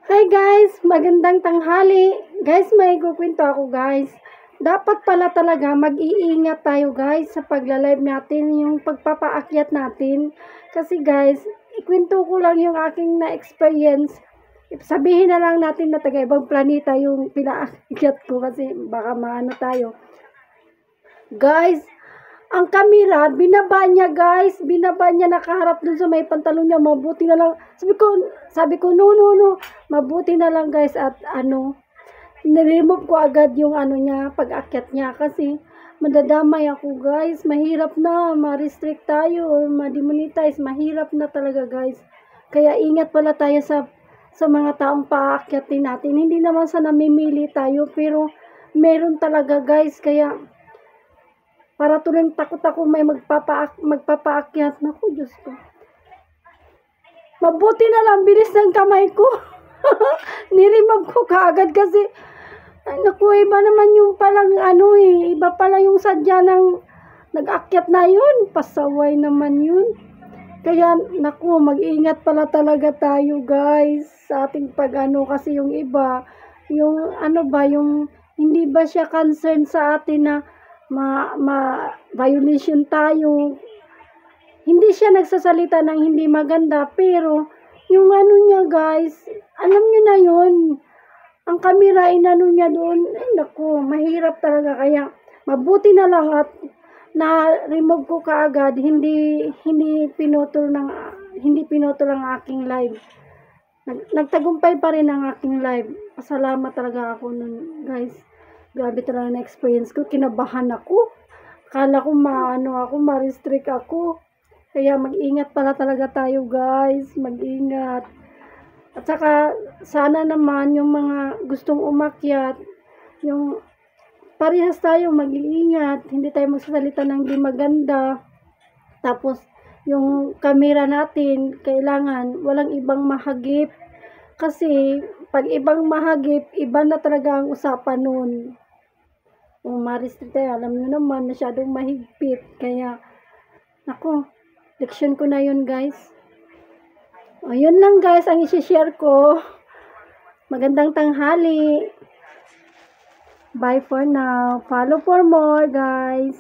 Hi guys, magandang tanghali. Guys, may kukwento ako guys. Dapat pala talaga mag-iingat tayo guys sa pagla-live natin, yung pagpapaakyat natin. Kasi guys, ikwento ko lang yung aking na-experience. Sabihin na lang natin na taga ibang planeta yung pinaakyat ko kasi baka maano tayo. Guys, ang kamera, binaba niya guys, binaba niya nakaharap dun sa may pantalon niya, mabuti na lang, sabi ko, no, mabuti na lang guys at niremove ko agad yung niya, pag-akyat niya kasi madadamay ako guys, mahirap na, ma-restrict tayo or ma-demonetize, mahirap na talaga guys, kaya ingat pala tayo sa mga taong paakyatin natin, hindi naman sa namimili tayo, pero meron talaga guys, kaya para tuloy takot ako may magpapaakyat. Naku, Diyos ko. Mabuti na lang, bilis ng kamay ko. Nirimove ko kaagad kasi, ay naku, iba naman yung palang iba pala yung sadya ng nag-akyat na yun. Pasaway naman yun. Kaya, naku, mag-ingat pala talaga tayo guys sa ating kasi yung iba, yung yung hindi ba siya concerned sa atin na violation tayo. Hindi siya nagsasalita ng hindi maganda, pero yung niya guys, alam niyo na yun. Ang kamera niya doon, ay naku, mahirap talaga. Kaya mabuti na lang at na-remove ko kaagad, hindi pinutol ang aking live. Nagtagumpay pa rin ang aking live. Pasalamat talaga ako nun guys. Grabe talaga na experience ko. Kinabahan ako. Akala ko ma-restrict ako. Kaya mag-ingat pala talaga tayo guys. Mag-ingat. At saka, sana naman yung mga gustong umakyat, yung parehas tayo mag-iingat. Hindi tayo magsasalita ng di maganda. Tapos, yung camera natin, kailangan walang ibang mahagip. Kasi, pag ibang mahagip, iba na talaga ang usapan nun. Kung ma-restrict tayo, alam nyo naman, masyadong mahigpit. Kaya, naku, leksyon ko na yun guys. O, yun lang guys, ang isi-share ko. Magandang tanghali. Bye for now. Follow for more guys.